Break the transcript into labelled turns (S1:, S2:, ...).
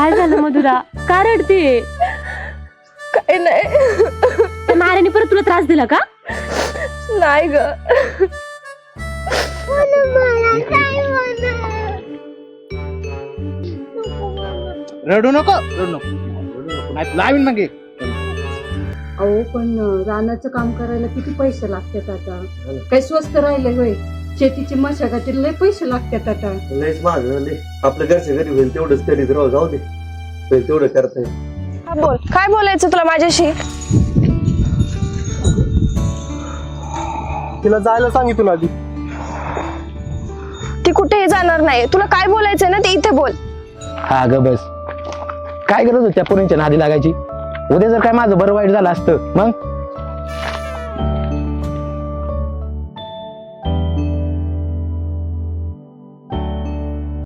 S1: काय झालं मधुरा, का रडते?
S2: काय नाही.
S1: त्या नाऱ्याने परत तुला त्रास दिला का?
S2: नाही ग.
S3: रडू नको रडू नको नाही लावीन मग
S4: अहो पण रानाचं काम करायला किती पैसे लागतात आता. काही स्वस्त राहिले होय? शेतीची मशागतीला लय पैसे लागतात आता.
S5: लयच महाग झाले. आपल्या घरच्या घरी होईल तेवढंच करीत राहू, जाऊ दे. होईल तेवढं करता येईल.
S2: हा बोल, काय बोलायचं तुला माझ्याशी?
S6: तिला जायला सांगितलं आधी.
S2: ती कुठेही जाणार नाही. तुला काय बोलायचंय ना ते इथे बोल.
S7: हा ग बस, काय गरज होती त्या पोरींच्या नादी लागायची? उद्या जर काय माझं बरं वाईट झालं असतं मग